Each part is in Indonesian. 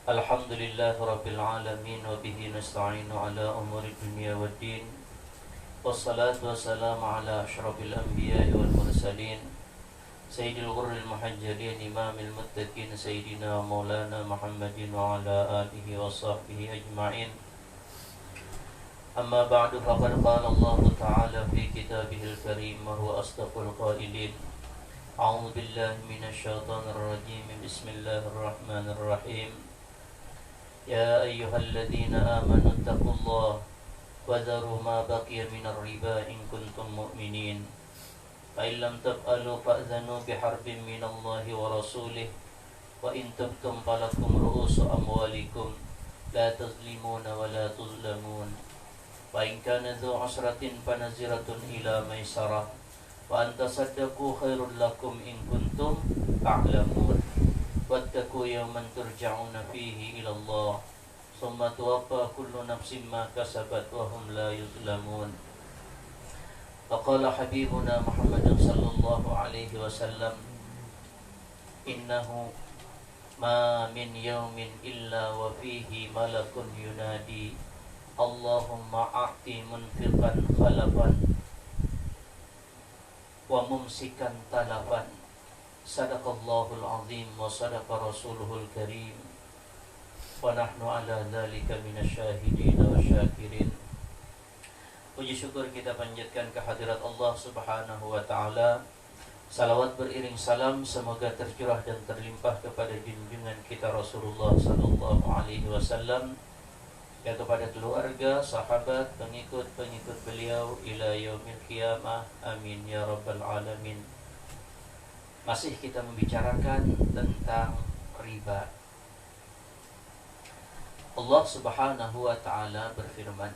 Alhamdulillah Rabbil Alamin. Wa bihi nasta'inu ala umuri dunia wa din. Wassalatu wassalamu ala ashrafil anbiya wal mursalin Sayyidil ghurril muhajjalin imamil muttaqin Sayyidina maulana Muhammadin wa ala alihi wa sahbihi ajma'in. Amma ba'du, faqad qala Allah ta'ala fi kitabihil karim wa huwa asdaqul qailin. A'udzu billahi minasy syaithanir rajim. Bismillahirrahmanirrahim. Ya ayyuhalladzina amanu taqullaha wa dharu ma baqiya minar riba in kuntum mu'minin. Fa in lam taf'alu fa'dhanu biharbin minallahi wa rasulih wa in tubtum falakum ru'usu amwalikum la tazlimuna wa la tuzlamun. Wa in kana dhu 'usratin fanaziratun ila maisarah wa an tasaddaqu khairul lakum in kuntum ta'lamun. Wattaqu yawman turja'una fihi ila Allah summa tuwaffa kullu nafsin ma kasabat wa hum la yuzlamun. Faqala habibuna Muhammadun sallallahu alaihi wasallam, innahu ma min yawmin illa wa fihi malakun yunadi Allahumma a'ti munfiqan khalafan wa mumsikan talafan. Sadaqallahul azim wa sadaqa rasuluhul karim wa nahnu ala dhalika minasyahidin wa syakirin. Puji syukur kita panjatkan kehadirat Allah subhanahu wa ta'ala. Salawat beriring salam semoga tercurah dan terlimpah kepada junjungan kita Rasulullah sallallahu alaihi wasallam, ya kepada keluarga, sahabat, pengikut-pengikut beliau ila yaumil qiyamah. Amin ya rabbal alamin. Masih kita membicarakan tentang riba. Allah subhanahu wa ta'ala berfirman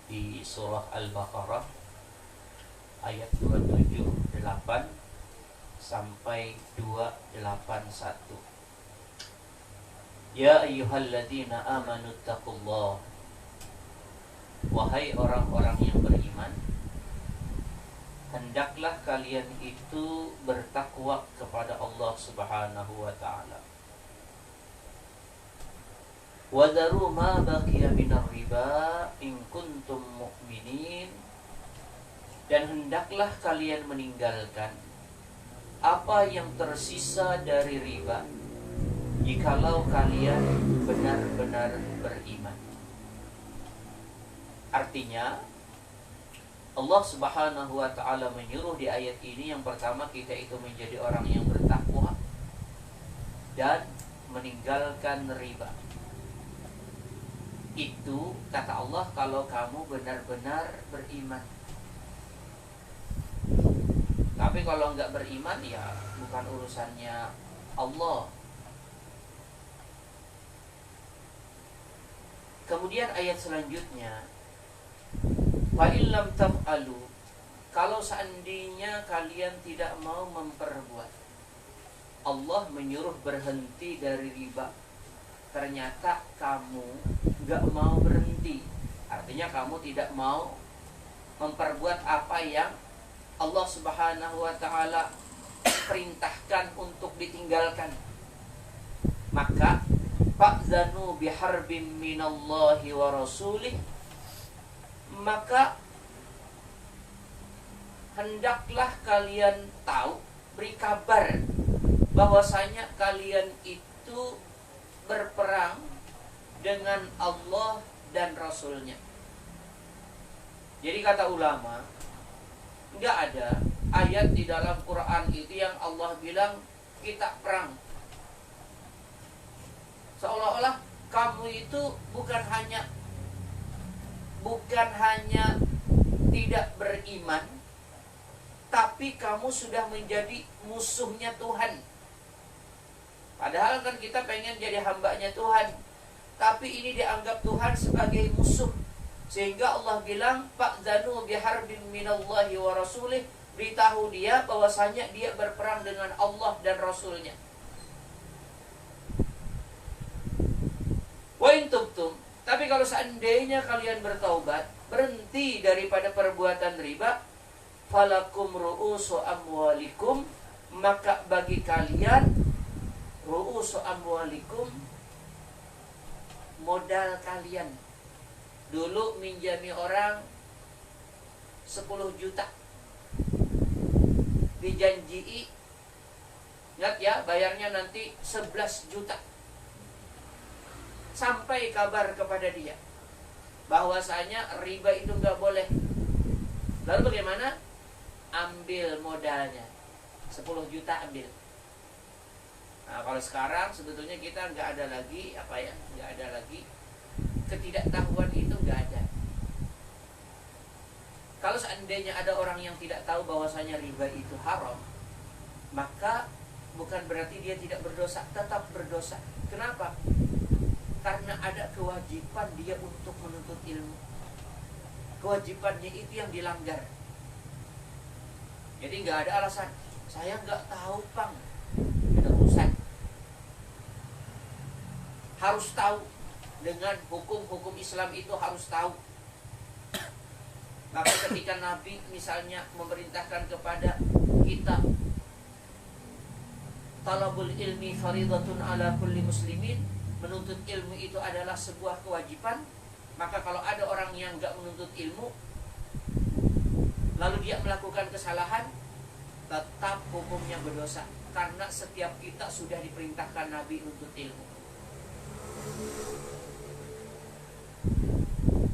di surah Al-Baqarah ayat 278 sampai 281. Ya ayyuhalladzina amanu taqullah, wahai orang-orang yang beriman, hendaklah kalian itu bertakwa kepada Allah subhanahu wa ta'ala. Wadharu ma baqiya minar riba in kuntum mu'minin, dan hendaklah kalian meninggalkan apa yang tersisa dari riba jikalau kalian benar-benar beriman. Artinya Allah subhanahu wa ta'ala menyuruh di ayat ini, yang pertama kita itu menjadi orang yang bertakwa dan meninggalkan riba. Itu kata Allah kalau kamu benar-benar beriman. Tapi kalau enggak beriman, ya bukan urusannya Allah. Kemudian ayat selanjutnya, fa in lam taf'alu, kalau seandainya kalian tidak mau memperbuat. Allah menyuruh berhenti dari riba, ternyata kamu gak mau berhenti. Artinya kamu tidak mau memperbuat apa yang Allah subhanahu wa ta'ala perintahkan untuk ditinggalkan. Maka fa'zanu biharbin minallahi wa rasulih, maka hendaklah kalian tahu, beri kabar bahwasanya kalian itu berperang dengan Allah dan Rasulnya. Jadi kata ulama, enggak ada ayat di dalam Quran itu yang Allah bilang kita perang. Seolah-olah kamu itu bukan hanya tidak beriman, tapi kamu sudah menjadi musuhnya Tuhan. Padahal kan kita pengen jadi hambanya Tuhan, tapi ini dianggap Tuhan sebagai musuh. Sehingga Allah bilang fa'zanu biharbin minallahi wa rasulih, beritahu dia bahwasanya dia berperang dengan Allah dan Rasulnya. Wa in tubtum, tapi kalau seandainya kalian bertaubat, berhenti daripada perbuatan riba, falakum ru'usu amwalikum, maka bagi kalian ru'usu amwalikum, modal kalian. Dulu minjami orang 10 juta, dijanjii, ingat ya, bayarnya nanti 11 juta. Sampai kabar kepada dia bahwasanya riba itu nggak boleh. Lalu bagaimana? Ambil modalnya 10 juta, ambil. Nah, kalau sekarang sebetulnya kita nggak ada lagi nggak ada lagi ketidaktahuan, itu nggak ada. Kalau seandainya ada orang yang tidak tahu bahwasanya riba itu haram, maka bukan berarti dia tidak berdosa, tetap berdosa. Kenapa? Karena ada kewajiban dia untuk menuntut ilmu. Kewajibannya itu yang dilanggar. Jadi nggak ada alasan, saya nggak tahu Bang, ada urusan. Harus tahu, dengan hukum-hukum Islam itu harus tahu. Maka ketika Nabi misalnya memerintahkan kepada kita, talabul ilmi faridatun ala kulli muslimin, menuntut ilmu itu adalah sebuah kewajiban. Maka kalau ada orang yang nggak menuntut ilmu, lalu dia melakukan kesalahan, tetap hukumnya berdosa. Karena setiap kita sudah diperintahkan Nabi untuk ilmu.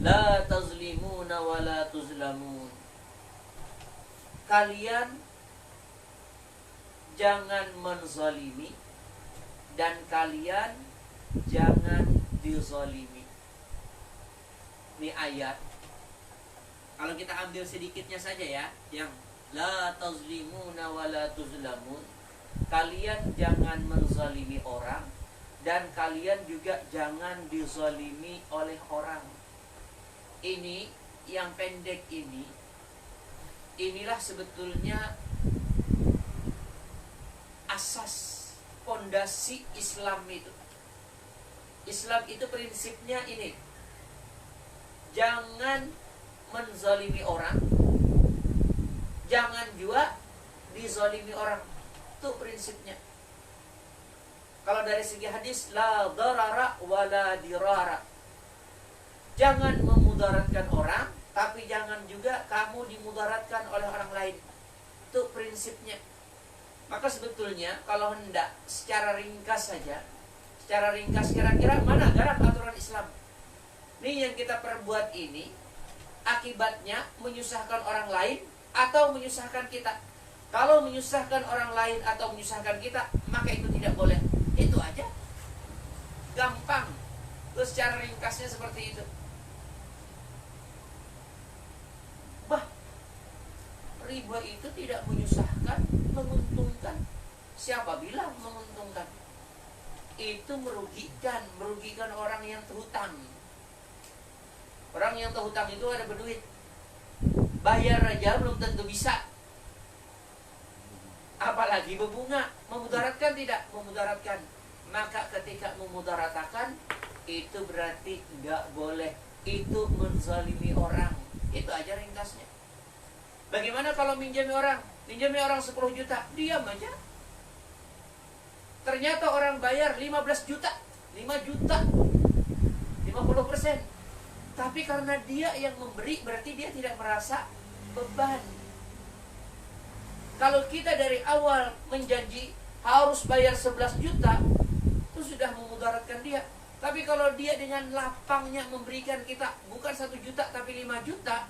La tazlimuna wa la tuzlamun. Kalian jangan menzalimi dan kalian jangan dizalimi. Ini ayat, kalau kita ambil sedikitnya saja ya, yang la tazlimuna wa la tuzlamun, kalian jangan menzalimi orang dan kalian juga jangan dizalimi oleh orang. Ini yang pendek ini, inilah sebetulnya asas fondasi Islam itu. Islam itu prinsipnya ini, jangan menzalimi orang, jangan juga dizalimi orang. Itu prinsipnya. Kalau dari segi hadis, la darara wa la dirara. Jangan memudaratkan orang, tapi jangan juga kamu dimudaratkan oleh orang lain. Itu prinsipnya. Maka sebetulnya kalau hendak secara ringkas saja, secara ringkas kira-kira mana garam aturan Islam? Ini yang kita perbuat ini akibatnya menyusahkan orang lain atau menyusahkan kita. Kalau menyusahkan orang lain atau menyusahkan kita, maka itu tidak boleh. Itu aja. Gampang. Terus secara ringkasnya seperti itu. Bah, riba itu tidak menyusahkan, menguntungkan. Siapa bilang menguntungkan? Itu merugikan orang yang terhutang. Orang yang terhutang itu ada berduit, bayar aja belum tentu bisa, apalagi berbunga. Memudaratkan tidak? Memudaratkan. Maka ketika memudaratakan, itu berarti nggak boleh. Itu menzalimi orang. Itu aja ringkasnya. Bagaimana kalau minjami orang? Minjami orang 10 juta, diam aja. Ternyata orang bayar 15 juta, 5 juta, 50%. Tapi karena dia yang memberi, berarti dia tidak merasa beban. Kalau kita dari awal menjanji harus bayar 11 juta, itu sudah memudaratkan dia. Tapi kalau dia dengan lapangnya memberikan kita bukan 1 juta tapi 5 juta,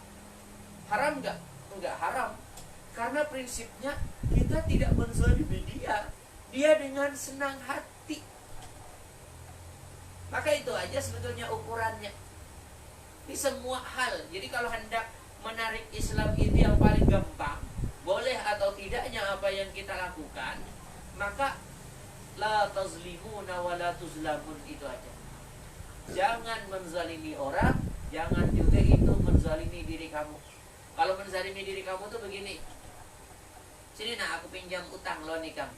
haram nggak? Enggak haram. Karena prinsipnya kita tidak menzalimi dia. Dia dengan senang hati. Maka itu aja sebetulnya ukurannya. Di semua hal. Jadi kalau hendak menarik Islam itu yang paling gampang, boleh atau tidaknya apa yang kita lakukan, maka la tazlimuna wa la tuzlamun, itu aja. Jangan menzalimi orang, jangan juga itu menzalimi diri kamu. Kalau menzalimi diri kamu tuh begini, sini nak aku pinjam utang lo nih kamu,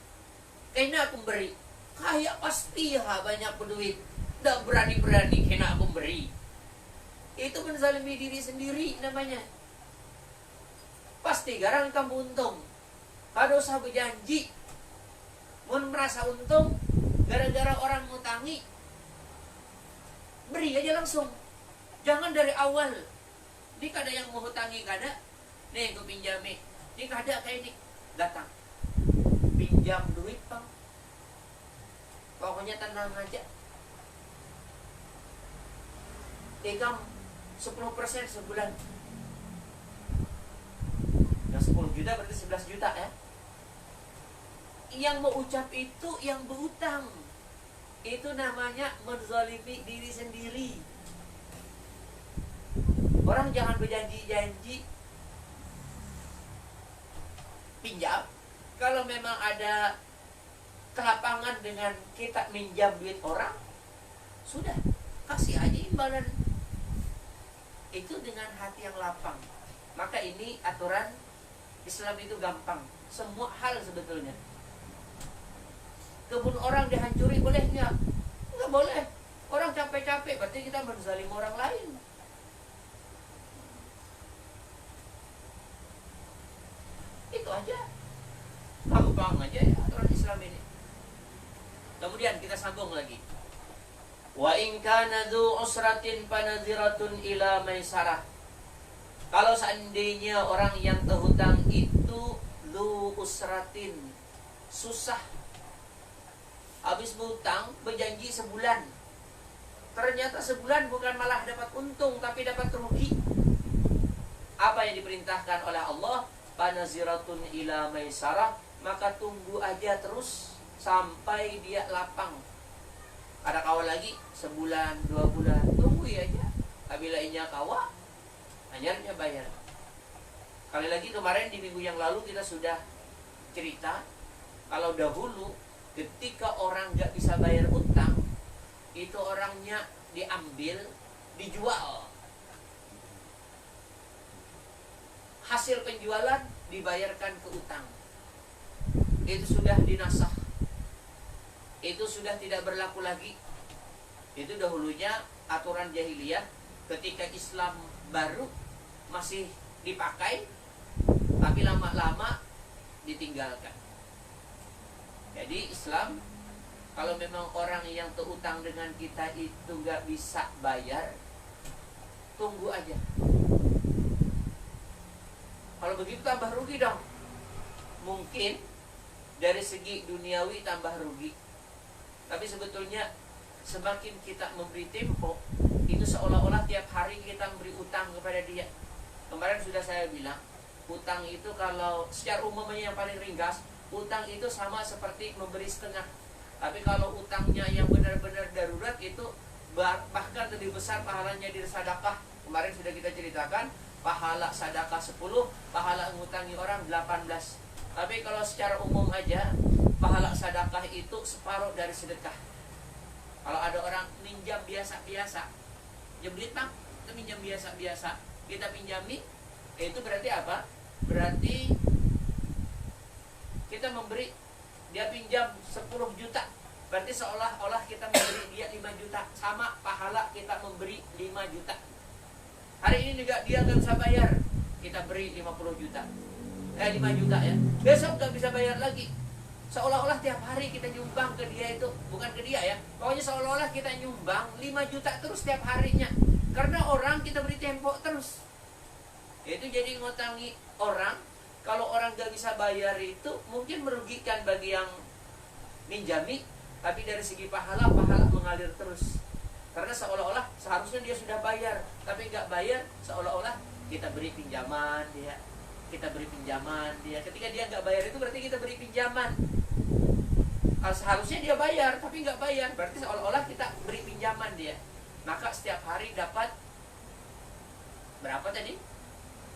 kayaknya aku beri, kayak pasti ya banyak duit, nggak berani-berani kena aku beri. Itu menzalimi diri sendiri namanya. Pasti garang kamu untung. Kada usah berjanji, Mun merasa untung gara-gara orang ngutangi, beri aja langsung. Jangan dari awal. Ini kada yang mau hutangi kada. Nih gue pinjami. Ini kada kayak ini. Datang. Pinjam duit bang. Pokoknya tenang aja. Ikam 10% sebulan. Yang 10 juta berarti 11 juta ya. Yang mau ucap itu yang berutang. Itu namanya menzalimi diri sendiri. Orang jangan berjanji-janji pinjam. Kalau memang ada kelapangan dengan kita minjam duit orang, sudah, kasih aja imbalan. Itu dengan hati yang lapang. Maka ini aturan Islam itu gampang. Semua hal sebetulnya. Kebun orang dihancuri boleh nggak? Nggak boleh. Orang capek-capek, berarti kita menzalim orang lain. Itu aja. Gampang aja ya aturan Islam ini. Kemudian kita sambung lagi. Wa in kana dzu usratin fanadhiratun ila maisarah. Kalau seandainya orang yang terhutang itu dzu usratin, susah. Habis berhutang berjanji sebulan. Ternyata sebulan bukan malah dapat untung tapi dapat rugi. Apa yang diperintahkan oleh Allah? Panaziratun ila maisarah, maka tunggu aja terus sampai dia lapang. Ada kawal lagi sebulan, 2 bulan, tunggu aja. Apabila inya kawa, hanyarnya bayar. Kali lagi kemarin di minggu yang lalu kita sudah cerita kalau dahulu ketika orang nggak bisa bayar utang, itu orangnya diambil, dijual. Hasil penjualan dibayarkan ke utang. Itu sudah dinasah. Itu sudah tidak berlaku lagi. Itu dahulunya aturan jahiliyah. Ketika Islam baru masih dipakai, tapi lama-lama ditinggalkan. Jadi Islam, kalau memang orang yang terutang dengan kita itu gak bisa bayar, tunggu aja. Kalau begitu tambah rugi dong. Mungkin dari segi duniawi tambah rugi. Tapi sebetulnya semakin kita memberi tempo, itu seolah-olah tiap hari kita memberi utang kepada dia. Kemarin sudah saya bilang, utang itu kalau secara umumnya yang paling ringkas, utang itu sama seperti memberi setengah. Tapi kalau utangnya yang benar-benar darurat itu bahkan lebih besar pahalanya dari sedekah. Kemarin sudah kita ceritakan, pahala sedekah 10, pahala ngutangi orang 18. Tapi kalau secara umum aja, pahala sedekah itu separuh dari sedekah. Kalau ada orang minjam biasa-biasa, jemblit bang, itu minjam biasa-biasa, kita pinjami, itu berarti apa? Berarti kita memberi, dia pinjam 10 juta, berarti seolah-olah kita memberi dia 5 juta, sama pahala kita memberi 5 juta. Hari ini juga dia gak bisa bayar, kita beri 5 juta ya. Besok gak bisa bayar lagi. Seolah-olah tiap hari kita nyumbang ke dia itu, bukan ke dia ya, pokoknya seolah-olah kita nyumbang 5 juta terus tiap harinya. Karena orang kita beri tempo terus. Itu jadi ngutangi orang. Kalau orang gak bisa bayar itu mungkin merugikan bagi yang minjami, tapi dari segi pahala mengalir terus. Karena seolah-olah seharusnya dia sudah bayar, tapi nggak bayar, seolah-olah kita beri pinjaman dia. Ketika dia nggak bayar itu berarti kita beri pinjaman. Seharusnya dia bayar, tapi nggak bayar, berarti seolah-olah kita beri pinjaman dia. Maka setiap hari dapat berapa tadi?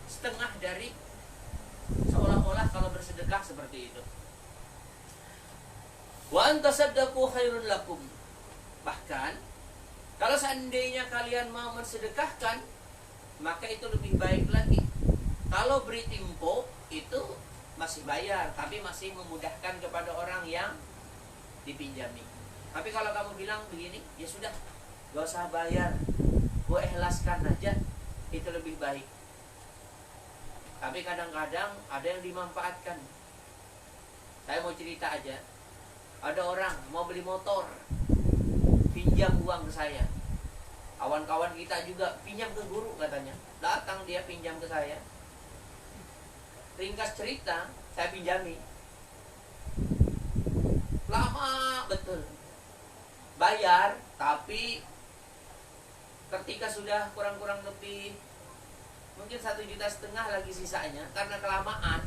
Setengah dari, seolah-olah kalau bersedekah seperti itu. Wa antasaddaqu khairun lakum. Bahkan kalau seandainya kalian mau mensedekahkan, maka itu lebih baik lagi. Kalau beri tempo itu masih bayar, tapi masih memudahkan kepada orang yang dipinjami. Tapi kalau kamu bilang begini, ya sudah, gak usah bayar, gue ikhlaskan aja, itu lebih baik. Tapi kadang-kadang ada yang dimanfaatkan. Saya mau cerita aja. Ada orang mau beli motor, pinjam uang ke saya. Kawan-kawan kita juga pinjam ke guru katanya. Datang dia pinjam ke saya. Ringkas cerita, saya pinjami. Lama betul. Bayar, tapi ketika sudah kurang-kurang lebih mungkin 1,5 juta lagi sisanya, karena kelamaan,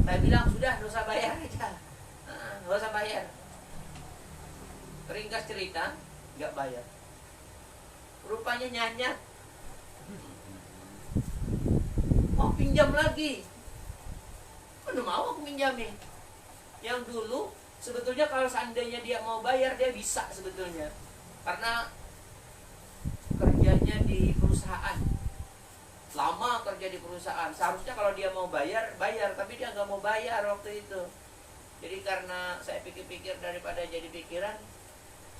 saya bilang sudah, nggak usah bayar aja, nggak usah bayar. Ringkas cerita, nggak bayar. Rupanya nyanyat, mau pinjam lagi. Mana mau aku pinjamin? Yang dulu sebetulnya kalau seandainya dia mau bayar, dia bisa sebetulnya, karena kerjanya di perusahaan, lama kerja di perusahaan. Seharusnya kalau dia mau bayar, bayar, tapi dia nggak mau bayar waktu itu. Jadi karena saya pikir-pikir daripada jadi pikiran,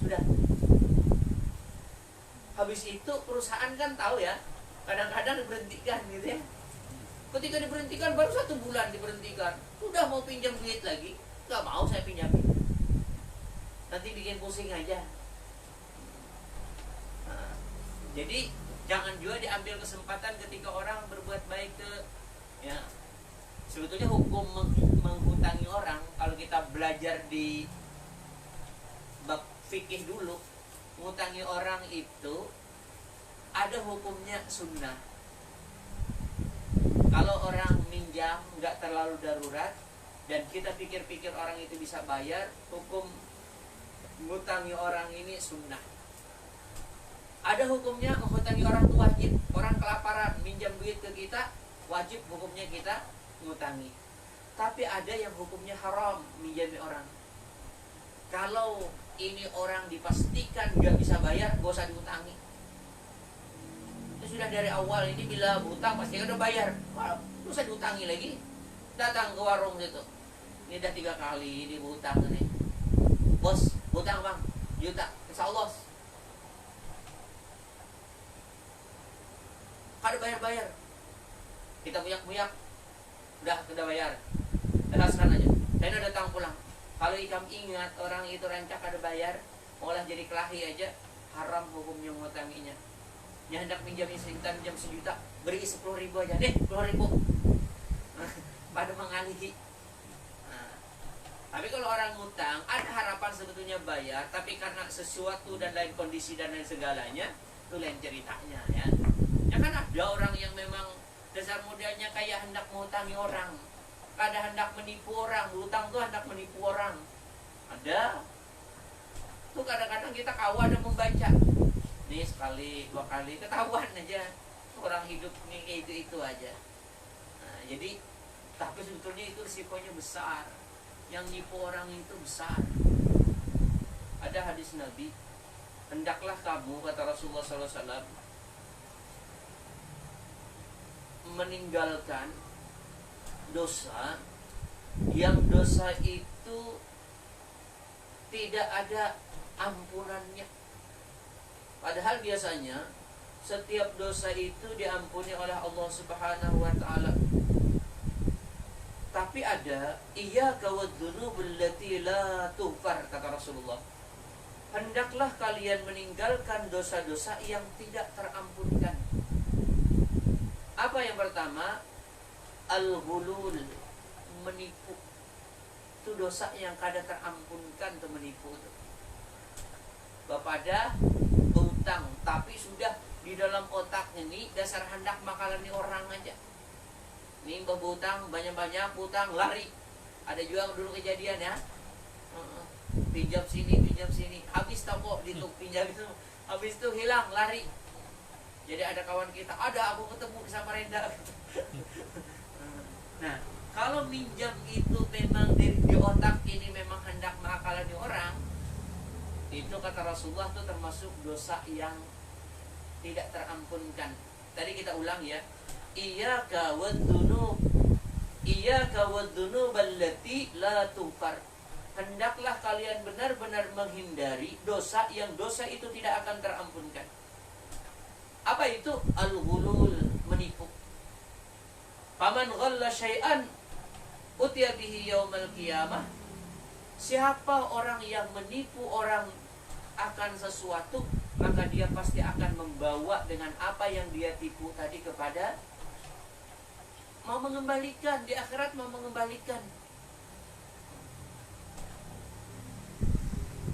sudah. Habis itu perusahaan kan tahu ya, kadang-kadang diberhentikan gitu ya. Ketika diberhentikan baru 1 bulan diberhentikan, sudah mau pinjam duit lagi, nggak mau saya pinjamin. Nanti bikin pusing aja. Nah, jadi jangan juga diambil kesempatan ketika orang berbuat baik ke, ya. Sebetulnya hukum menghutangi orang, kalau kita belajar di bab fikih dulu, ngutangi orang itu ada hukumnya sunnah. Kalau orang minjam nggak terlalu darurat dan kita pikir-pikir orang itu bisa bayar, hukum ngutangi orang ini sunnah. Ada hukumnya menghutangi orang itu wajib. Orang kelaparan minjam duit ke kita, wajib hukumnya kita ngutangi. Tapi ada yang hukumnya haram minjami orang. Kalau ini orang dipastikan nggak bisa bayar, gak usah diutangi. Itu sudah dari awal, ini bila hutang pasti udah bayar, gak usah diutangi lagi. Datang ke warung situ, ini udah 3 kali ini hutang nih. Bos, hutang bang, juta, insya Allah. Kada bayar-bayar, kita buyak-buyak, udah bayar, teraskan aja. Saya udah datang pulang. Kalau ikam ingat orang itu rancak ada bayar, malah jadi kelahi aja, haram hukumnya ngutanginya. Yang hendak minjam sejuta, minjam 1 juta, beri 10.000 aja deh, 10.000. Pada mengalihi. Nah, tapi kalau orang ngutang, ada harapan sebetulnya bayar, tapi karena sesuatu dan lain kondisi dan lain segalanya, itu lain ceritanya ya. Ya kan ada orang yang memang dasar mudanya kayak hendak mengutangi orang, kada hendak menipu orang. Hutang tuh hendak menipu orang. Ada. Tuh kadang-kadang kita kawan dan membaca. Nih sekali, 2 kali, ketahuan aja. Orang hidup nih itu aja. Nah, jadi, tapi sebetulnya itu risikonya besar. Yang nipu orang itu besar. Ada hadis Nabi, hendaklah kamu, kata Rasulullah SAW, meninggalkan dosa yang dosa itu tidak ada ampunannya. Padahal biasanya setiap dosa itu diampuni oleh Allah Subhanahu wa taala. Tapi ada iyyaka wadz-dzunubul lati la tughfar, kata Rasulullah. Hendaklah kalian meninggalkan dosa-dosa yang tidak terampunkan. Apa yang pertama? Al-ghulul, menipu. Itu dosa yang kada terampunkan tuh, menipu itu. Kepada utang, tapi sudah di dalam otaknya nih dasar hendak makalani orang aja. Nih berhutang banyak-banyak, hutang lari. Ada juga dulu kejadian ya. Pinjam sini, habis toko dituk pinjam itu, habis itu hilang, lari. Jadi ada kawan kita, ada aku ketemu di Samarinda. Nah, kalau minjam itu memang di otak ini memang hendak mengakalani orang, itu kata Rasulullah itu termasuk dosa yang tidak terampunkan. Tadi kita ulang ya. Iyyaka wadzunub, iyyaka wadzunub allati la tughfar. Hendaklah kalian benar-benar menghindari dosa yang dosa itu tidak akan terampunkan. Apa itu? Al-ghulul, menipu. Faman ghalla syai'an utiya bihi yaumal qiyamah. Siapa orang yang menipu orang akan sesuatu, maka dia pasti akan membawa dengan apa yang dia tipu tadi kepada, mau mengembalikan di akhirat, mau mengembalikan.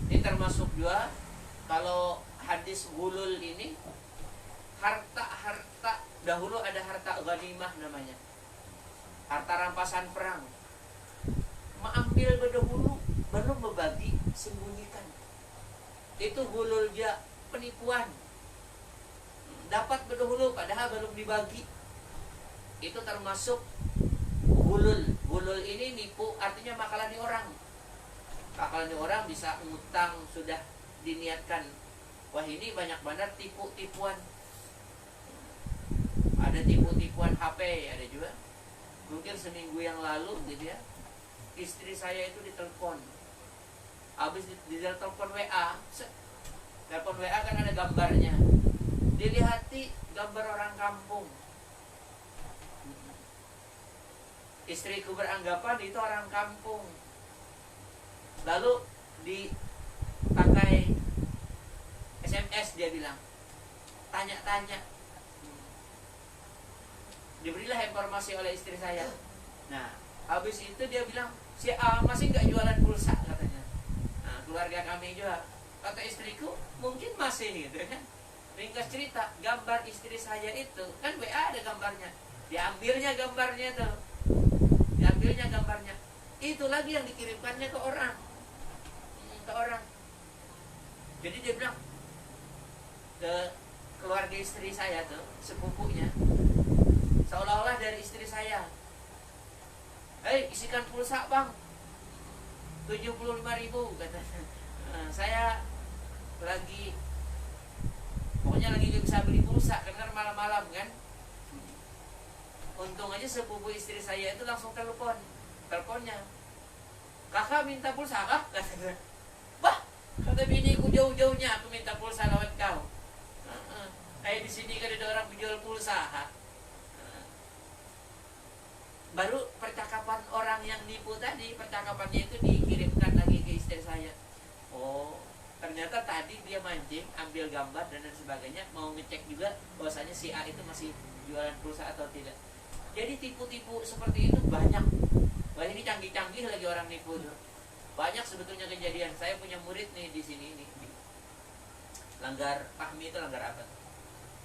Ini termasuk juga kalau hadis gulul ini, harta dahulu ada harta ghanimah namanya, harta rampasan perang. Mengambil berdahulu, belum membagi, sembunyikan. Itu gulul dia, penipuan. Dapat berdahulu padahal belum dibagi. Itu termasuk gulul. Gulul ini nipu, artinya makalani orang. Makalani orang bisa ngutang, sudah diniatkan, wah ini banyak banget tipuan. Ada tipuan HP, ada juga. Mungkin seminggu yang lalu gitu ya, istri saya itu ditelepon. Habis ditelepon WA, telepon WA kan ada gambarnya. Dilihati gambar orang kampung. Istriku beranggapan itu orang kampung. Lalu dipakai SMS, dia bilang, tanya-tanya. Diberilah informasi oleh istri saya. Nah, habis itu dia bilang, si A masih nggak jualan pulsa katanya. Nah, keluarga kami juga, kata istriku, mungkin masih gitu kan. Ringkas cerita, gambar istri saya itu kan WA ada gambarnya, diambilnya gambarnya tuh, diambilnya gambarnya. Itu lagi yang dikirimkannya ke orang, Jadi dia bilang ke keluarga istri saya tuh, sepupunya, seolah-olah dari istri saya, isikan pulsa bang, 75.000 katanya. Saya lagi, pokoknya lagi gak bisa beli pulsa karena malam-malam kan. Untung aja sepupu istri saya itu langsung teleponnya, kakak minta pulsa kah? Bah, kata biniku, jauh-jauhnya aku minta pulsa lewat kau. Kayak di sini kan ada orang menjual pulsa. Baru percakapan orang yang nipu tadi, percakapannya itu dikirimkan lagi ke istri saya. Oh, ternyata tadi dia mancing, ambil gambar dan lain sebagainya, mau ngecek juga bahwasanya si A itu masih jualan pulsa atau tidak. Jadi tipu-tipu seperti itu banyak. Wah, ini canggih-canggih lagi orang nipu tuh. Banyak sebetulnya kejadian. Saya punya murid nih di sini nih. Langgar Fahmi itu langgar apa?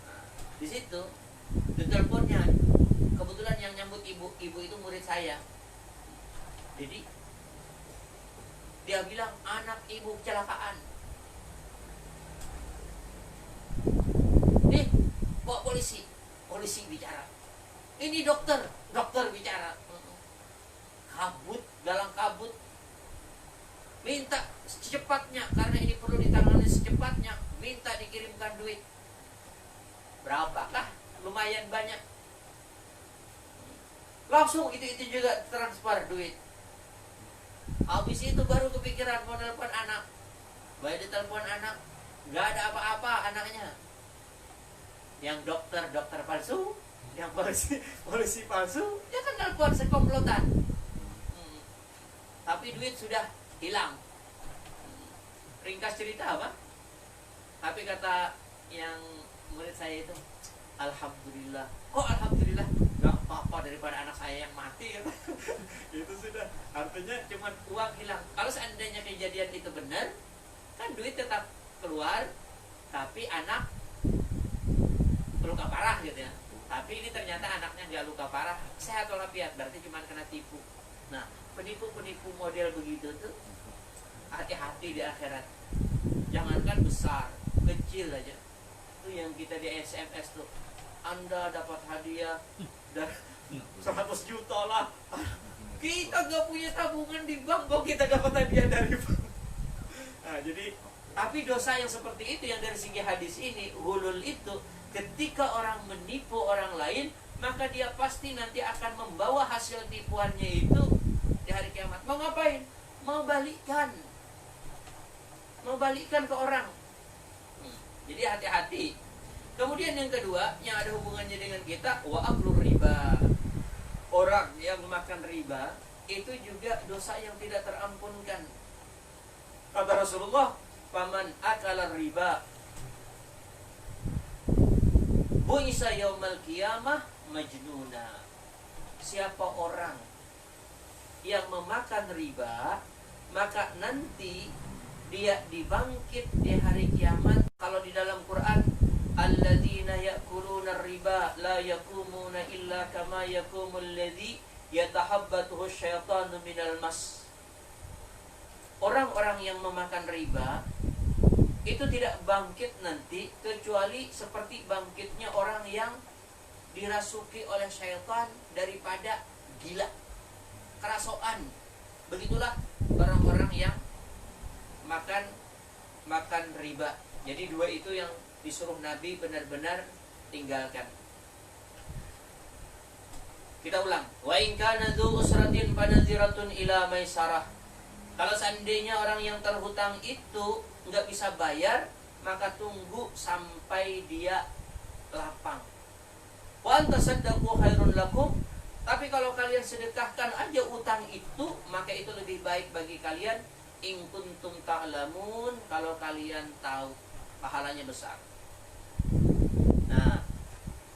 Nah, di situ di teleponnya, kebetulan yang nyambut ibu itu murid saya. Jadi dia bilang anak ibu kecelakaan. Nih, bawa polisi bicara. Ini dokter bicara. Kabut, dalam kabut. Minta secepatnya, karena ini perlu ditangani secepatnya. Minta dikirimkan duit. Berapakah? Lumayan banyak. Langsung itu juga transfer duit. Habis itu baru kepikiran mau telepon anak. Baik ditelepon anak, nggak ada apa-apa anaknya. Yang dokter palsu, yang polisi palsu, dia kan telepon sekomplotan. Tapi duit sudah hilang. Ringkas cerita apa? Tapi kata yang murid saya itu, alhamdulillah. Kok alhamdulillah? Gak apa-apa daripada anak saya yang mati. Itu sudah. Artinya cuma uang hilang. Kalau seandainya kejadian itu benar, kan duit tetap keluar, tapi anak luka parah gitu ya. Tapi ini ternyata anaknya nggak luka parah, sehat walafiat, berarti cuma kena tipu. Nah, penipu-penipu model begitu tuh hati-hati di akhirat. Jangankan besar, kecil aja. Itu yang kita di SMS tuh, Anda dapat hadiah dari 100 juta lah. Kita gak punya tabungan di bank, kok kita dapat hadiah dari bank. Nah, jadi, tapi dosa yang seperti itu yang dari segi hadis ini, ghulul itu, ketika orang menipu orang lain, maka dia pasti nanti akan membawa hasil tipuannya itu di hari kiamat. Mau ngapain? Mau balikkan ke orang. Jadi hati-hati. Kemudian yang kedua, yang ada hubungannya dengan kita, wa aklur riba. Orang yang memakan riba itu juga dosa yang tidak terampunkan. Kata Rasulullah, "Faman akala riba bu'isa yaumal qiyamah majnuna." Siapa orang yang memakan riba, maka nanti dia dibangkit di hari kiamat. Kalau di dalam Quran, alladzina ya'kuluna riba la yaqumuna illa kama yaqumul ladzi yatahabbathu syaitanu minal mas. Orang-orang yang memakan riba itu tidak bangkit nanti kecuali seperti bangkitnya orang yang dirasuki oleh syaitan daripada gila, kerasoan. Begitulah orang-orang yang makan riba. Jadi dua itu yang disuruh Nabi benar-benar tinggalkan. Kita ulang. Wa in kana dzu usratin fanadhiratun ila maisarah. Kalau seandainya orang yang terhutang itu nggak bisa bayar, maka tunggu sampai dia lapang. Wa antasaddaqu khairun lakum. Tapi kalau kalian sedekahkan aja utang itu, maka itu lebih baik bagi kalian. In kuntum ta'lamun, kalau kalian tahu, pahalanya besar. Nah,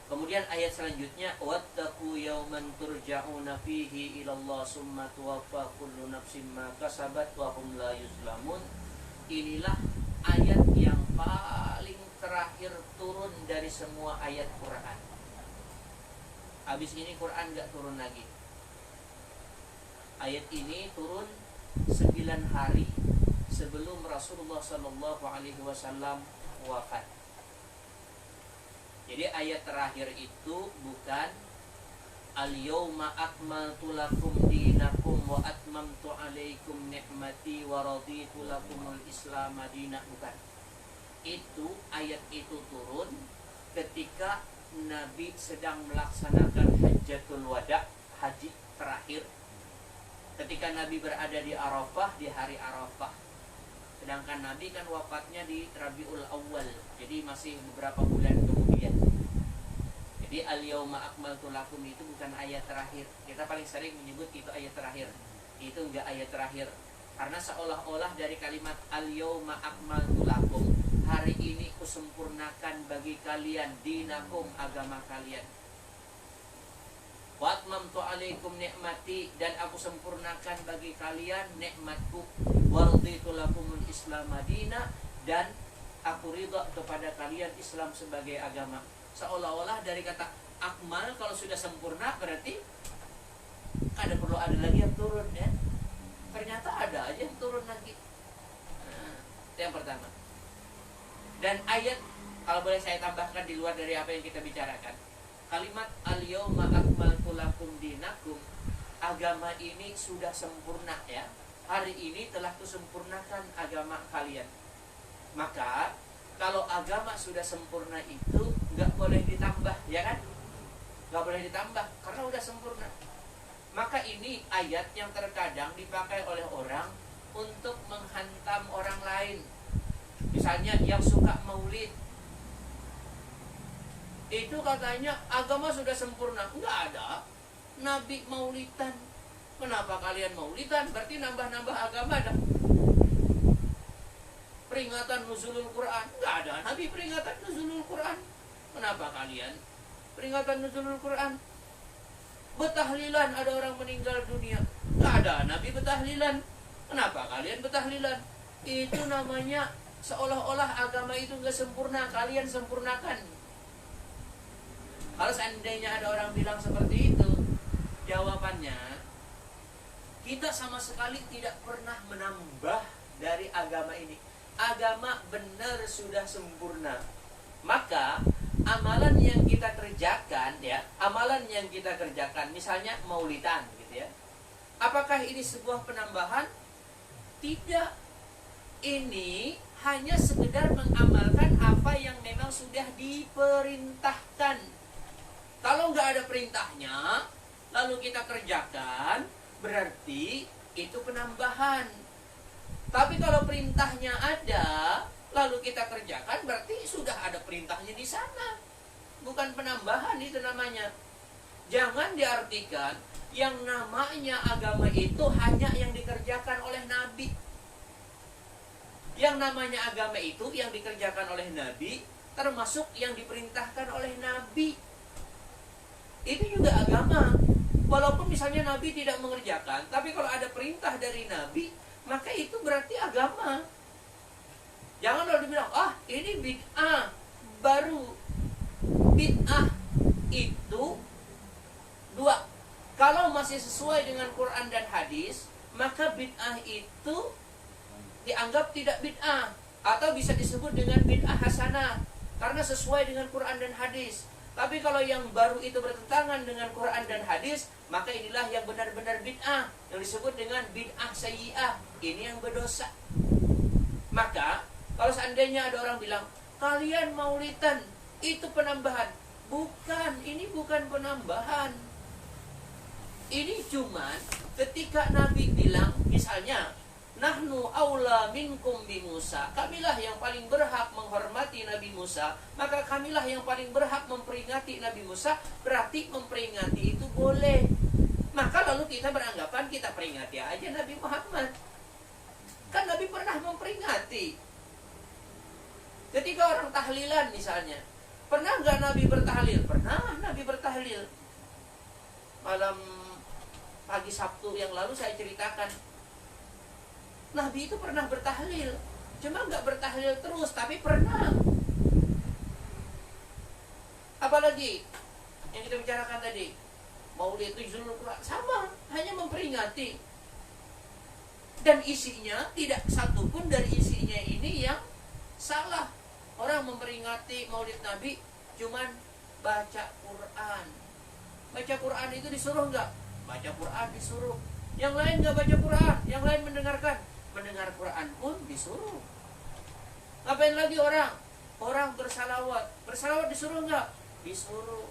kemudian ayat selanjutnya, wattaqu yawman turja'una fihi ilallah summa tuwaffa kullu nafsin ma kasabat wa hum la yuzlamun. Inilah ayat yang paling terakhir turun dari semua ayat Quran. Habis ini Quran gak turun lagi. Ayat ini turun 9 hari sebelum Rasulullah SAW wafat. Jadi ayat terakhir itu bukan al-yawma akmaltu lakum dinakum wa atmamtu alaikum ni'mati wa raditu lakumul islam madinah, bukan. Itu ayat itu turun ketika Nabi sedang melaksanakan hajjatul wada, haji terakhir. Ketika Nabi berada di Arafah, di hari Arafah. Sedangkan Nabi kan wafatnya di Rabiul Awal, jadi masih beberapa bulan kemudian. Jadi al-yawma akmaltu lakum itu bukan ayat terakhir. Kita paling sering menyebut itu ayat terakhir. Itu enggak ayat terakhir. Karena seolah-olah dari kalimat al-yawma akmaltu lakum, hari ini kusempurnakan bagi kalian dinakum, agama kalian. Wa atmamtu alaikum ni'mati, dan aku sempurnakan bagi kalian nikmatku. Wa raditu lakumul islam madinah, dan aku ridha kepada kalian Islam sebagai agama. Seolah-olah dari kata akmal, kalau sudah sempurna berarti ada perlu ada lagi yang turun, ya. Ternyata ada aja yang turun lagi. Nah, itu yang pertama. Dan ayat, kalau boleh saya tambahkan di luar dari apa yang kita bicarakan, kalimat al-yawma akmaltu lakum dinakum, agama ini sudah sempurna, ya. Hari ini telah kusempurnakan agama kalian. Maka kalau agama sudah sempurna itu nggak boleh ditambah, ya kan? Nggak boleh ditambah karena udah sempurna. Maka ini ayat yang terkadang dipakai oleh orang untuk menghantam orang lain. Misalnya yang suka maulid, itu katanya agama sudah sempurna. Enggak ada Nabi maulidan. Kenapa kalian maulidan? Berarti nambah-nambah agama dah. Peringatan nuzulul Quran, enggak ada Nabi peringatan nuzulul Quran. Kenapa kalian peringatan nuzulul Quran? Betahlilan, ada orang meninggal dunia, enggak ada Nabi betahlilan. Kenapa kalian betahlilan? Itu namanya seolah-olah agama itu enggak sempurna, kalian sempurnakan. Kalau seandainya ada orang bilang seperti itu, jawabannya, kita sama sekali tidak pernah menambah dari agama ini. Agama benar sudah sempurna. Maka amalan yang kita kerjakan, ya, amalan yang kita kerjakan, misalnya maulidan, gitu ya. Apakah ini sebuah penambahan? Tidak. Ini hanya sekedar mengamalkan apa yang memang sudah diperintahkan. Kalau nggak ada perintahnya, lalu kita kerjakan, berarti itu penambahan. Tapi kalau perintahnya ada, lalu kita kerjakan, berarti sudah ada perintahnya di sana. Bukan penambahan, itu namanya. Jangan diartikan yang namanya agama itu hanya yang dikerjakan oleh Nabi. Yang namanya agama itu yang dikerjakan oleh Nabi, termasuk yang diperintahkan oleh Nabi. Itu juga agama. Walaupun misalnya Nabi tidak mengerjakan, tapi kalau ada perintah dari Nabi, maka itu berarti agama. Jangan lalu dibilang, ini bid'ah baru. Bid'ah itu dua. Kalau masih sesuai dengan Quran dan hadis, maka bid'ah itu dianggap tidak bid'ah, atau bisa disebut dengan bid'ah hasanah karena sesuai dengan Quran dan hadis. Tapi kalau yang baru itu bertentangan dengan Quran dan hadis, maka inilah yang benar-benar bid'ah, yang disebut dengan bid'ah sayyi'ah. Ini yang berdosa. Maka kalau seandainya ada orang bilang, kalian maulidan itu penambahan. Bukan, ini bukan penambahan. Ini cuman ketika Nabi bilang, misalnya, nahnu aula minkum bi Musa, kamilah yang paling berhak menghormati Nabi Musa, maka kamilah yang paling berhak memperingati Nabi Musa. Berarti memperingati itu boleh. Maka lalu kita beranggapan kita peringati aja Nabi Muhammad. Kan Nabi pernah memperingati. Ketika orang tahlilan misalnya, pernah nggak Nabi bertahlil? Pernah Nabi bertahlil. Malam pagi Sabtu yang lalu saya ceritakan, Nabi itu pernah bertahlil, cuma nggak bertahlil terus, tapi pernah. Apalagi yang kita bicarakan tadi, Maulid Nuzulul Quran, sama, hanya memperingati. Dan isinya tidak satu pun dari isinya ini yang salah. Orang memperingati Maulid Nabi cuman baca Quran. Baca Quran itu disuruh nggak? Baca Quran disuruh. Yang lain nggak baca Quran, yang lain mendengarkan. Mendengar Quran pun disuruh. Ngapain lagi orang? Orang bersalawat. Bersalawat disuruh nggak? Disuruh.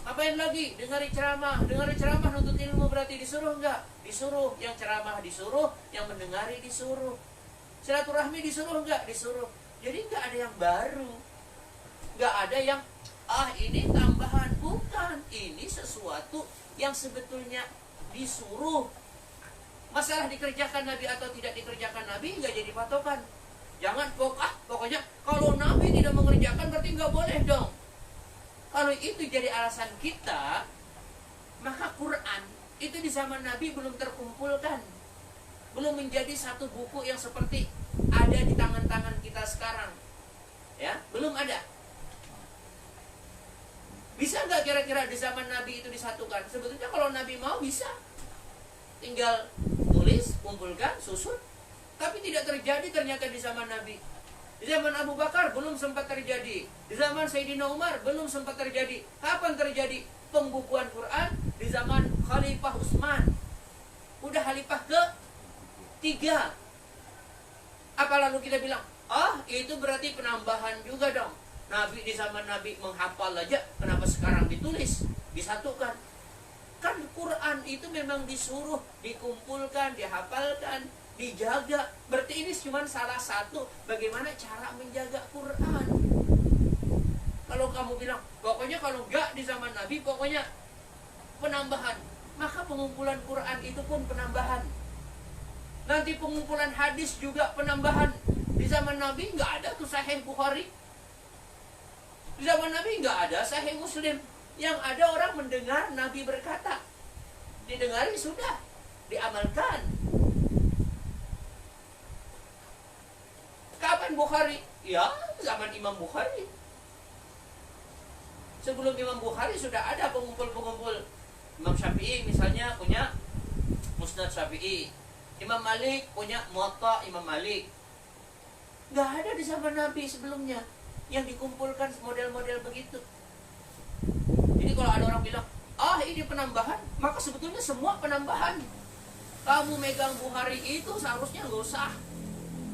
Ngapain lagi? Dengari ceramah. Dengari ceramah nuntut ilmu berarti disuruh nggak? Disuruh. Yang ceramah disuruh, yang mendengari disuruh. Silaturahmi disuruh nggak? Disuruh. Jadi nggak ada yang baru. Nggak ada yang, ini tambahan. Bukan. Ini sesuatu yang sebetulnya disuruh. Masalah dikerjakan Nabi atau tidak dikerjakan Nabi nggak jadi patokan. Jangan pokoknya kalau Nabi tidak mengerjakan berarti nggak boleh dong. Kalau itu jadi alasan kita, maka Quran itu di zaman Nabi belum terkumpulkan, belum menjadi satu buku yang seperti ada di tangan-tangan kita sekarang, ya, belum ada. Bisa nggak kira-kira di zaman Nabi itu disatukan? Sebetulnya kalau Nabi mau bisa, tinggal tulis, kumpulkan, susun. Tapi tidak terjadi ternyata di zaman Nabi. Di zaman Abu Bakar belum sempat terjadi. Di zaman Sayyidina Umar belum sempat terjadi. Kapan terjadi pembukuan Quran? Di zaman Khalifah Utsman. Udah khalifah ke-3. Apa lalu kita bilang, itu berarti penambahan juga dong. Nabi di zaman Nabi menghafal aja, kenapa sekarang ditulis, disatukan? Kan Quran itu memang disuruh dikumpulkan, dihafalkan, dijaga. Berarti ini cuma salah satu bagaimana cara menjaga Quran. Kalau kamu bilang, pokoknya kalau enggak di zaman Nabi, pokoknya penambahan. Maka pengumpulan Quran itu pun penambahan. Nanti pengumpulan hadis juga penambahan. Di zaman Nabi enggak ada tuh Sahih Bukhari. Di zaman Nabi enggak ada Sahih Muslim. Yang ada orang mendengar Nabi berkata, didengari sudah, diamalkan. Kapan Bukhari? Ya, zaman Imam Bukhari. Sebelum Imam Bukhari sudah ada pengumpul-pengumpul. Imam Syafi'i misalnya punya Musnad Syafi'i. Imam Malik punya Muwatta Imam Malik. Nggak ada di zaman Nabi sebelumnya yang dikumpulkan model-model begitu. Jadi kalau ada orang bilang, ini penambahan, maka sebetulnya semua penambahan. Kamu megang Bukhari itu seharusnya nggak usah.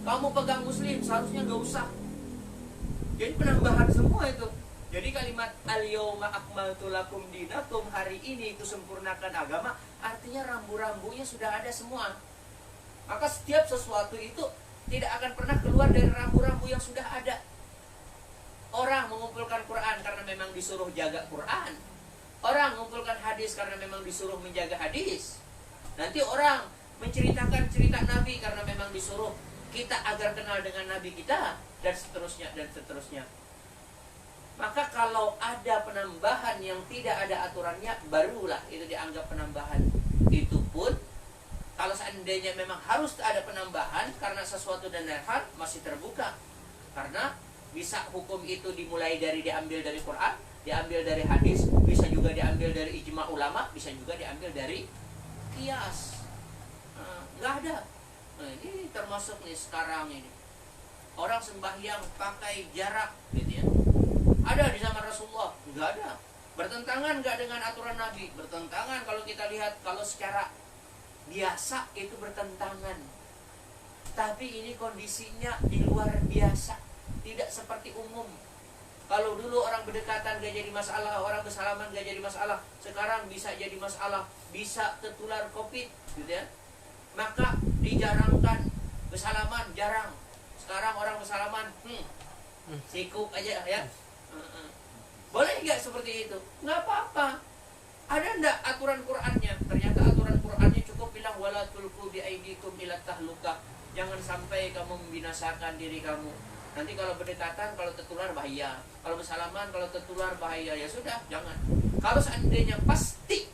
Kamu pegang Muslim seharusnya nggak usah. Jadi penambahan semua itu. Jadi kalimat al-yawma akmaltu lakum dinakum, hari ini kusempurnakan agama, artinya rambu-rambunya sudah ada semua. Maka setiap sesuatu itu tidak akan pernah keluar dari rambu-rambu yang sudah ada. Orang mengumpulkan Quran karena memang disuruh jaga Quran. Orang mengumpulkan hadis karena memang disuruh menjaga hadis. Nanti orang menceritakan cerita Nabi karena memang disuruh kita agar kenal dengan Nabi kita, dan seterusnya dan seterusnya. Maka kalau ada penambahan yang tidak ada aturannya, barulah itu dianggap penambahan. Itu pun kalau seandainya memang harus ada penambahan karena sesuatu dan lain hal, masih terbuka. Karena bisa hukum itu dimulai dari diambil dari Quran, diambil dari hadis, bisa juga diambil dari ijma ulama, bisa juga diambil dari qiyas. Nggak ada. Nah, ini termasuk nih sekarang ini. Orang sembahyang pakai jarak gitu ya. Ada di zaman Rasulullah? Nggak ada. Bertentangan nggak dengan aturan Nabi? Bertentangan kalau kita lihat, kalau secara biasa itu bertentangan. Tapi ini kondisinya di luar biasa, tidak seperti umum. Kalau dulu orang berdekatan gak jadi masalah, orang bersalaman gak jadi masalah, sekarang bisa jadi masalah, bisa tertular COVID gitu ya. Maka dijarangkan bersalaman, jarang. Sekarang orang bersalaman sikuk aja ya. Boleh nggak seperti itu? Nggak apa-apa. Ada ndak aturan Qur'annya? Ternyata aturan Qur'annya cukup bilang wala tulqu bi aidikum ila tahlukah. Jangan sampai kamu membinasakan diri kamu. Nanti kalau berdekatan, kalau tertular bahaya. Kalau bersalaman, kalau tertular bahaya. Ya sudah, jangan. Kalau seandainya pasti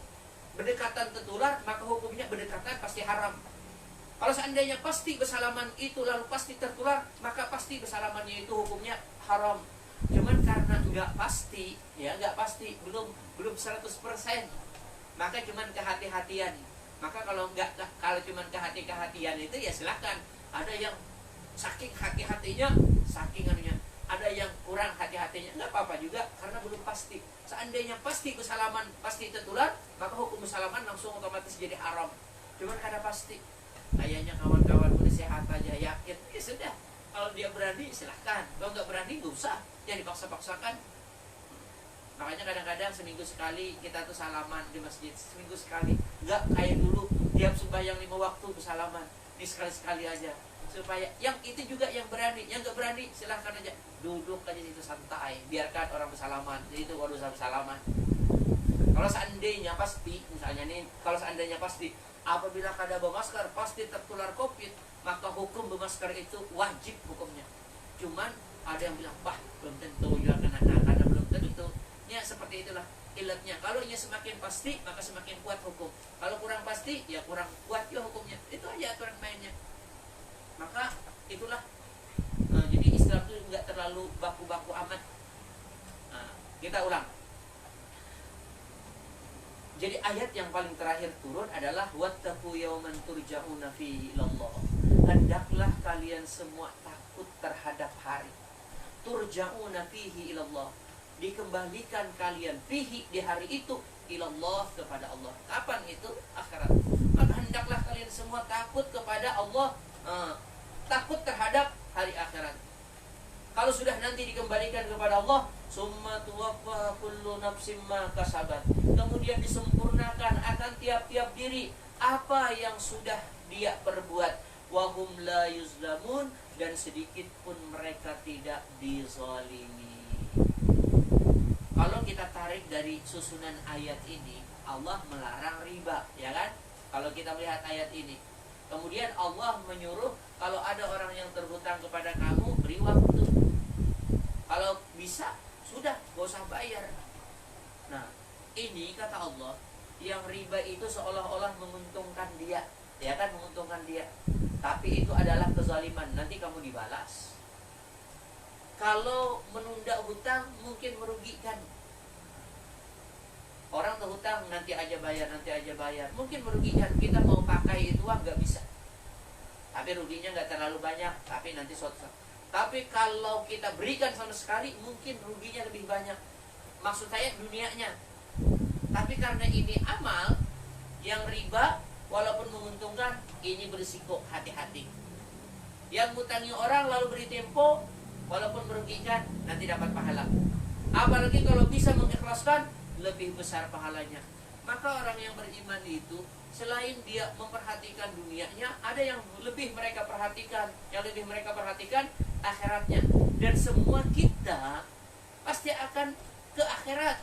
berdekatan tertular, maka hukumnya berdekatan pasti haram. Kalau seandainya pasti bersalaman itu lalu pasti tertular, maka pasti bersalamannya itu hukumnya haram. Cuman karena nggak pasti, ya nggak pasti, belum 100%, maka cuman kehati-hatian. Maka kalau cuman kehati-hatian itu ya silakan. Ada yang saking hati-hatinya, saking anunya. Ada yang kurang hati-hatinya, nggak apa-apa juga karena belum pasti. Seandainya pasti bersalaman pasti tertular, maka hukum bersalaman langsung otomatis jadi haram. Cuman karena pasti, kayaknya kawan-kawan udah sehat aja, yakin, ya sudah. Kalau dia berani silahkan, kalau nggak berani nggak usah, jangan dipaksa-paksakan. Makanya kadang-kadang seminggu sekali kita tuh salaman di masjid, seminggu sekali, nggak kayak dulu tiap sembahyang 5 waktu bersalaman. Ini sekali-sekali aja, supaya yang itu juga yang berani, yang nggak berani silahkan aja duduk aja situ santai, biarkan orang bersalaman. Jadi itu kalau bersalaman. Kalau seandainya pasti, misalnya nih, kalau seandainya pasti apabila kada bermasker pasti tertular COVID, maka hukum bermasker itu wajib hukumnya. Cuman ada yang bilang, bah belum tentu juga karena belum tentu. Ya seperti itulah ilatnya. Kalau ini semakin pasti, maka semakin kuat hukum. Kalau kurang pasti, ya kurang kuat juga hukumnya. Itu aja aturan mainnya. Maka itulah. Jadi Islam itu nggak terlalu baku-baku amat. Kita ulang. Jadi ayat yang paling terakhir turun adalah wattaqu yawman turja'una fihi ilallah. Hendaklah kalian semua takut terhadap hari turja'una fihi ilallah, dikembalikan kalian fihi di hari itu ilallah, kepada Allah. Kapan itu? Akhirat. Maka hendaklah kalian semua takut kepada Allah, takut terhadap hari akhirat. Kalau sudah nanti dikembalikan kepada Allah, summa tuwaffa kullu nafsin ma kasabat, kemudian disempurnakan akan tiap-tiap diri apa yang sudah dia perbuat, wa hum la yuzlamun, dan sedikit pun mereka tidak dizalimi. Kalau kita tarik dari susunan ayat ini, Allah melarang riba, ya kan? Kalau kita melihat ayat ini, kemudian Allah menyuruh kalau ada orang yang terhutang kepada kamu, beri waktu. Kalau bisa, sudah, gak usah bayar. Nah, ini kata Allah, yang riba itu seolah-olah menguntungkan dia, ya kan, menguntungkan dia. Tapi itu adalah kezaliman, nanti kamu dibalas. Kalau menunda hutang mungkin merugikan. Orang terhutang nanti aja bayar, mungkin merugikan. Kita mau pakai itu uang gak bisa, tapi ruginya gak terlalu banyak, tapi nanti suatu. Tapi kalau kita berikan sama sekali, mungkin ruginya lebih banyak. Maksud saya dunianya. Tapi karena ini amal, yang riba walaupun menguntungkan, ini berisiko, hati-hati. Yang ngutangi orang lalu beri tempo, walaupun merugikan, nanti dapat pahala. Apalagi kalau bisa mengikhlaskan, lebih besar pahalanya. Maka orang yang beriman itu, selain dia memperhatikan dunianya, ada yang lebih mereka perhatikan. Yang lebih mereka perhatikan akhiratnya. Dan semua kita pasti akan ke akhirat.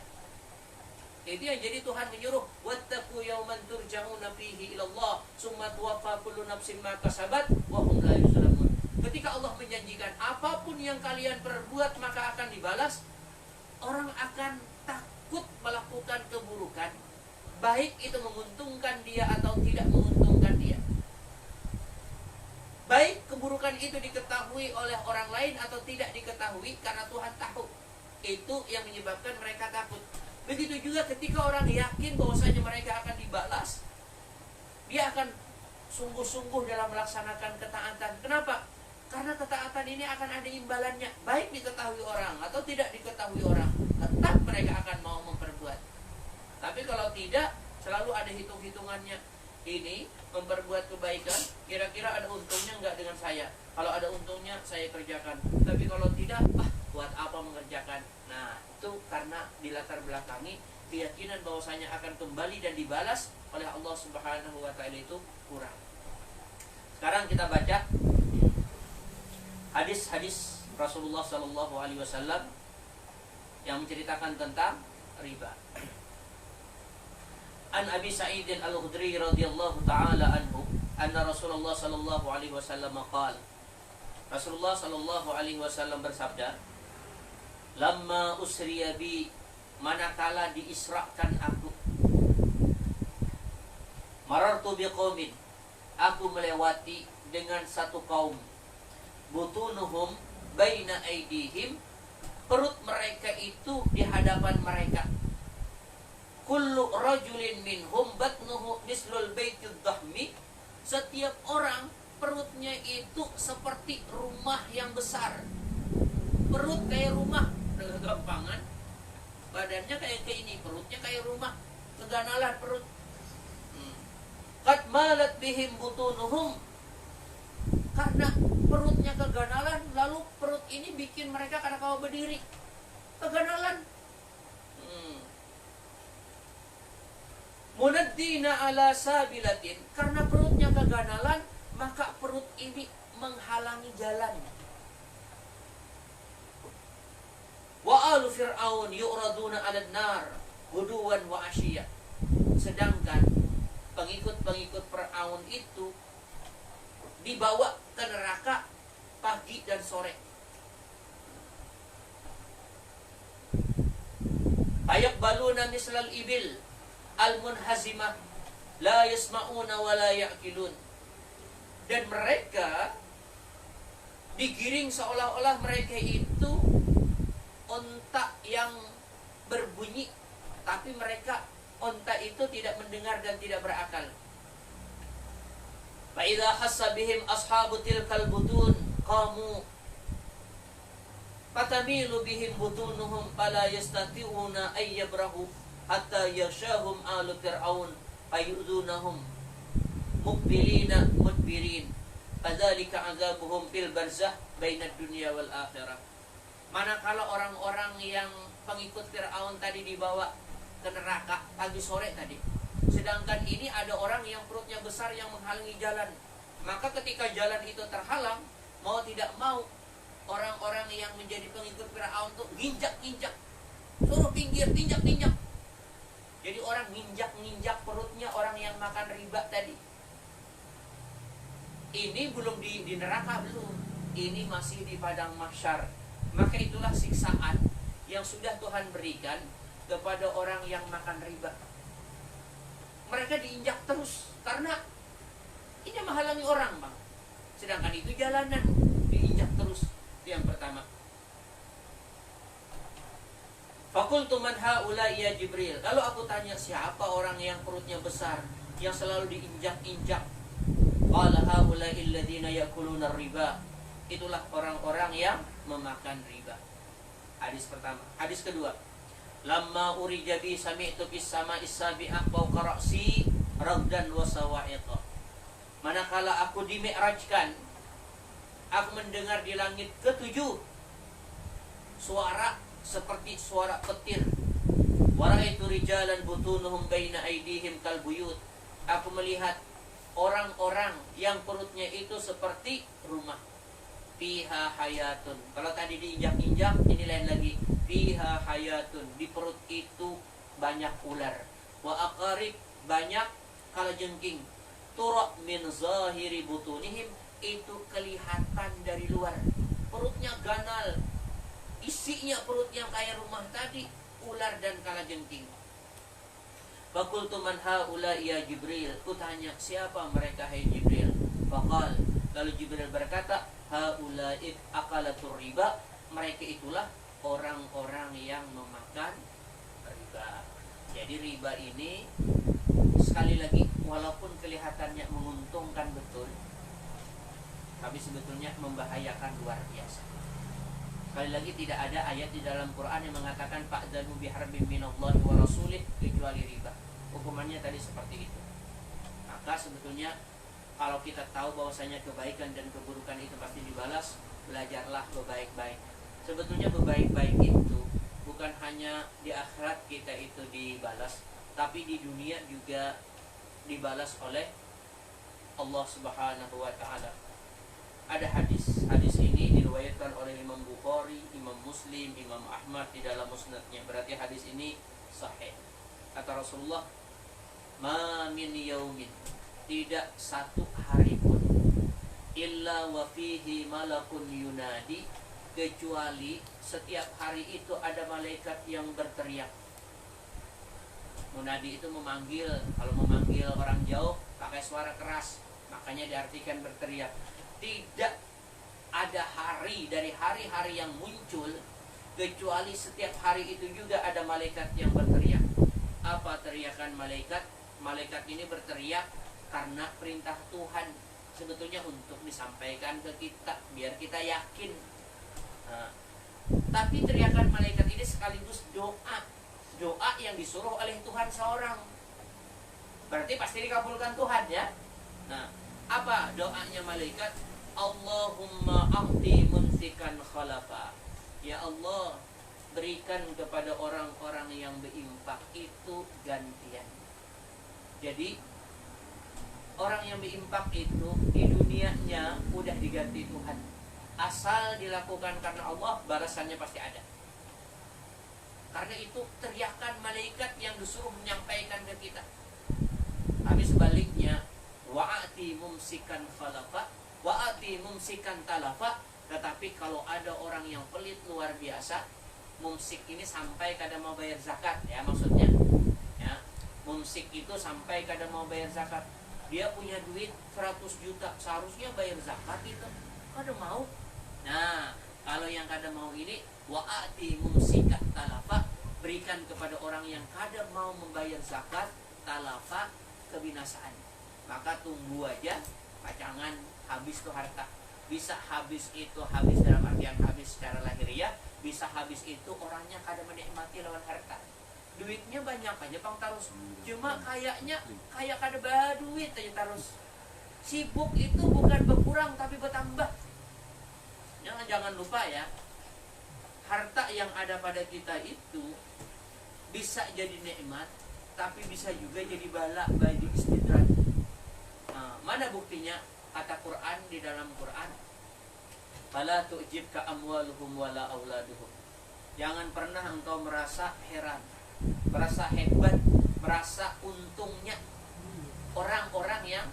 Itu yang jadi Tuhan menyuruh, wattaqu yawman turja'una fihi ilallah, summa tuwaffa kullu nafsin ma kasabat wa hum la yuzlamun. Ketika Allah menjanjikan apapun yang kalian perbuat maka akan dibalas, orang akan takut melakukan keburukan, baik itu menguntungkan dia atau tidak menguntungkan dia. Baik keburukan itu diketahui oleh orang lain atau tidak diketahui, karena Tuhan tahu. Itu yang menyebabkan mereka takut. Begitu juga ketika orang yakin bahwasanya mereka akan dibalas, dia akan sungguh-sungguh dalam melaksanakan ketaatan. Kenapa? Karena ketaatan ini akan ada imbalannya, baik diketahui orang atau tidak diketahui orang. Tetap mereka akan mau memperbuat. Tapi kalau tidak, selalu ada hitung-hitungannya. Ini memperbuat kebaikan, kira-kira ada untungnya enggak dengan saya? Kalau ada untungnya, saya kerjakan. Tapi kalau tidak, buat apa mengerjakan? Nah, itu karena dilatar belakangi keyakinan bahwasanya akan kembali dan dibalas oleh Allah Subhanahu wa taala itu kurang. Sekarang kita baca hadis-hadis Rasulullah sallallahu alaihi wasallam yang menceritakan tentang riba. An Abi Sa'id Al-Khudri radhiyallahu taala anhu, anna Rasulullah sallallahu alaihi wasallam qala. Rasulullah sallallahu alaihi wasallam bersabda, "Lamma usriya bi, manakala diisrakan aku, marartu biqaumin, aku melewati dengan satu kaum, butunuhum baina aidihim, perut mereka itu di hadapan mereka. Kullu rajulin minhum batnuhu mislul baitid dhahmi, setiap orang perutnya itu seperti rumah yang besar. Perut kayak rumah, gampangan. Badannya kayak ini, perutnya kayak rumah, keganalan perut. Qad malat bihim butunuhum, karena perutnya keganalan, lalu perut ini bikin mereka karena kau berdiri keganalan. Munaddina ala sabilatin, karena perutnya keganalan, maka perut ini menghalangi jalan. Wa alu fir'aun yu'raduna 'alan nar guduwan wa asyiyah, sedangkan pengikut-pengikut Fir'aun itu dibawa ke neraka pagi dan sore. Ayaqbaluna mislal ibil al-munhazimah la yasma'una wa la ya'qilun, dan mereka digiring seolah-olah mereka itu onta yang berbunyi, tapi mereka onta itu tidak mendengar dan tidak berakal. Fa idza hassa bihim ashabu tilkal butun qamu fatamilu bihim butunuhum fala yastati'una ay yabrahu hatta yashahum alu fir'aun ayudunahum mukbilina mudbirin, fadzalika azabuhum fil barzah bainad dunya wal akhirah. Manakala orang-orang yang pengikut Fir'aun tadi dibawa ke neraka pagi sore tadi, sedangkan ini ada orang yang perutnya besar yang menghalangi jalan, maka ketika jalan itu terhalang, mau tidak mau orang-orang yang menjadi pengikut Fir'aun tuh nginjak-nginjak, suruh pinggir, tinjak-tinjak. Jadi orang nginjak-nginjak perutnya orang yang makan riba tadi. Ini belum di neraka, belum. Ini masih di padang mahsyar. Maka itulah siksaan yang sudah Tuhan berikan kepada orang yang makan riba. Mereka diinjak terus karena ini menghalangi orang, Bang. Sedangkan itu jalanan, diinjak terus. Itu yang pertama. Fakultu man haula ya Jibril. Lalu aku tanya, siapa orang yang perutnya besar, yang selalu diinjak-injak? Qala haula alladziina ya'kuluna riba. Itulah orang-orang yang memakan riba. Hadis pertama. Hadis kedua. Lamma urija bi sami'tu bis sama'is sabi'ah fawqa ra'si ragdan wa sawa'iqa. Manakala aku dimi'rajkan, aku mendengar di langit ketujuh suara seperti suara petir. Waraitu rijalan butunuhum baina aidihim kal buyut. Aku melihat orang-orang yang perutnya itu seperti rumah. Fiha hayatun. Kalau tadi diinjak-injak, ini lain lagi. Fiha hayatun. Di perut itu banyak ular. Wa aqarib, banyak kalajengking. Tura min zahiri butunihim, itu kelihatan dari luar. Perutnya ganal, isinya perutnya kayak rumah tadi, ular dan kalajengking. Fakultu man haula ya Jibril, kutanya siapa mereka hai Jibril. Faqal, lalu Jibril berkata, haula akalatur riba, mereka itulah orang-orang yang memakan riba. Jadi riba ini sekali lagi walaupun kelihatannya menguntungkan betul, tapi sebetulnya membahayakan luar biasa. Sekali lagi tidak ada ayat di dalam Quran yang mengatakan fa'danu biharbin minallahi wa rasulih kecuali riba. Hukumannya tadi seperti itu. Maka sebetulnya kalau kita tahu bahwasanya kebaikan dan keburukan itu pasti dibalas, belajarlah berbaik-baik. Sebetulnya berbaik-baik itu bukan hanya di akhirat kita itu dibalas, tapi di dunia juga dibalas oleh Allah Subhanahu wa taala. Ada hadis ini diriwayatkan oleh Imam Bukhari, Imam Muslim, Imam Ahmad di dalam musnadnya. Berarti hadis ini sahih. Kata Rasulullah, ma min yaumin, tidak satu hari pun, illa wa fihi malakun yunadi, kecuali setiap hari itu ada malaikat yang berteriak. Munadi itu memanggil, kalau memanggil orang jauh pakai suara keras, makanya diartikan berteriak. Tidak ada hari dari hari-hari yang muncul kecuali setiap hari itu juga ada malaikat yang berteriak. Apa teriakan malaikat? Malaikat ini berteriak karena perintah Tuhan, sebetulnya untuk disampaikan ke kita biar kita yakin. Tapi teriakan malaikat ini sekaligus doa yang disuruh oleh Tuhan seorang. Berarti pasti dikabulkan Tuhan ya. Nah, apa doanya malaikat? Allahumma a'ti munsikan khalafa. Ya Allah, berikan kepada orang-orang yang berinfak itu gantian. Jadi orang yang berinfak itu di dunianya udah diganti Tuhan. Asal dilakukan karena Allah, balasannya pasti ada. Karena itu teriakan malaikat yang disuruh menyampaikan ke kita. Tapi sebaliknya, wa'ati mumsikan khalafa, wa'ati mumsikan talafa. Tetapi kalau ada orang yang pelit luar biasa, mumsik ini sampai kada mau bayar zakat ya maksudnya. Ya, mumsik itu sampai kada mau bayar zakat. Dia punya duit 100 juta, seharusnya bayar zakat itu, kada mau. Nah, kalau yang kada mau ini, wa'ati mumsikat talafa, berikan kepada orang yang kada mau membayar zakat, talafa, kebinasaan. Maka tunggu aja, pacangan habis tuh harta. Bisa habis itu, habis dalam artian habis secara lahiriah, bisa habis itu orangnya kada menikmati lawan harta. Duitnya banyak aja pang tarus, cuma kayaknya kayak kada baduit aja tarus. Sibuk itu bukan berkurang tapi bertambah. Jangan lupa ya, harta yang ada pada kita itu bisa jadi nikmat, tapi bisa juga jadi bala bagi istidrat. Mana buktinya? Kata Quran di dalam Quran, fala tu'jibka amwaluhum wala auladuhum. Jangan pernah engkau merasa heran, merasa hebat, merasa untungnya orang-orang yang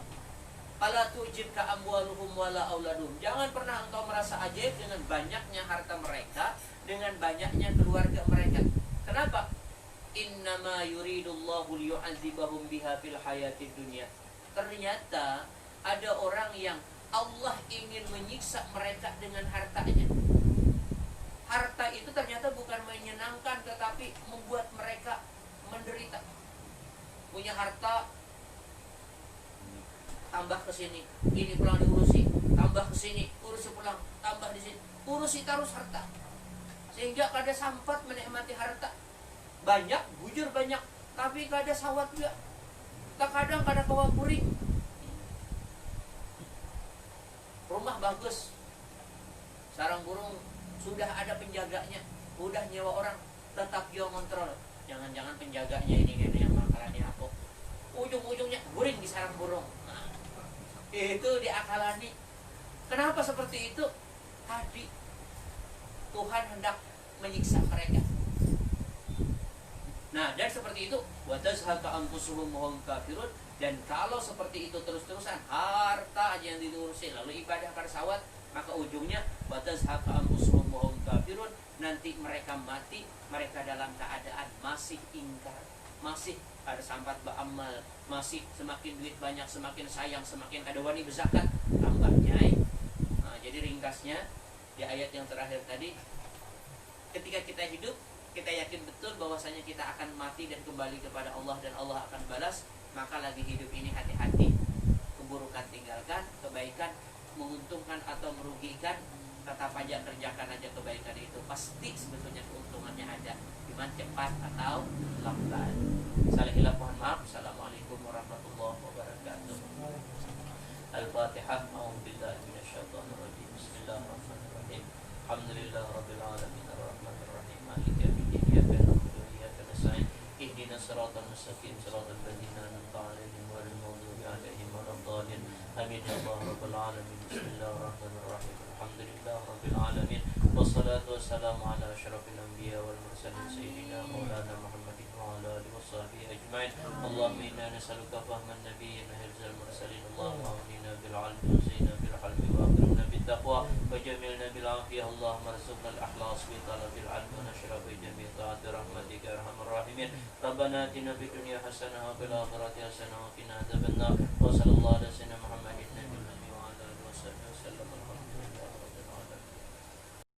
fala tu'jibka amwaluhum wala auladuhum. Jangan pernah engkau merasa ajaib dengan banyaknya harta mereka, dengan banyaknya keluarga mereka. Kenapa? Innama yuridullahu liyu'adzibahum biha fil hayatid dunya. Ternyata ada orang yang Allah ingin menyiksa mereka dengan hartanya. Harta itu ternyata bukan menyenangkan, tetapi membuat mereka menderita. Punya harta, tambah ke sini, ini pulang diurusi, tambah ke sini, urusi pulang, tambah di sini, urusi terus harta. Sehingga kada sampat menikmati harta. Banyak, bujur banyak, tapi kada sawat juga. Kadang kada kawa kuring. Rumah bagus, sarang burung sudah ada penjaganya, udah nyewa orang, tetap dia kontrol. Jangan-jangan penjaganya ini yang makalani aku, ujung-ujungnya guring di sarang burung. Nah, itu diakalani. Kenapa seperti itu? Tadi Tuhan hendak menyiksa mereka. Nah, dan seperti itu, wa tazhaka anfusuhum wa hum kafirun, Dan kalau seperti itu terus-terusan, harta aja yang diurusin, lalu ibadah pada sawat, maka ujungnya watazhab anfusuhum wa hum kafirun, nanti mereka mati, mereka dalam keadaan masih ingkar, masih ada sambat ba'amal, masih semakin duit banyak, semakin sayang, semakin ada wani berzakat, tambahnya. Nah, jadi ringkasnya di ayat yang terakhir tadi, ketika kita hidup, kita yakin betul bahwasanya kita akan mati dan kembali kepada Allah dan Allah akan balas. Maka lagi hidup ini hati-hati, keburukan tinggalkan, kebaikan menguntungkan atau merugikan tetap aja kerjakan aja kebaikan itu, pasti sebetulnya keuntungannya ada, cuman cepat atau lambat. Salah hilaf mohon maaf. Assalamualaikum warahmatullahi wabarakatuh. Al-Fatihah. A'udzubillahi minasyaitonir rajim. Bismillahirrahmanirrahim. Alhamdulillahirabbil alamin arrahmanir rahim maliki yaumiddin iyyaka na'budu wa iyyaka nasta'in ihdinas siratal mustaqim siratal ladzina an'amta 'alaihim ghairil maghdubi 'alaihim waladdallin amin ya rabbal alamin. Bismillahirrahmanirrahim. Alhamdulillahirabbil alamin wassalatu wassalamu ala asyrafil anbiya wal mursalin sayyidina maulana Muhammadin wa ala alihi washabbihi ajmain. Allahumma inna nas'aluka fahman nabiyyin wa hifzal mursalin. Allahumma awlina bil 'ilmi wa zina bil halmi wa akrimna bit taqwa wa jamilna bil 'afiyah. Allahumma arzuqna al ikhlas bi talabil 'ilmi wa nashra bi jami' ta'ati rahmatika ya arhamar rahimin. Rabbana atina fid dunya hasanah wa fil akhirati hasanah wa qina adzabannar. Wa sallallahu ala sayyidina Muhammadin nabiyil ummi wa ala alihi wasallam. Alhamdulillah.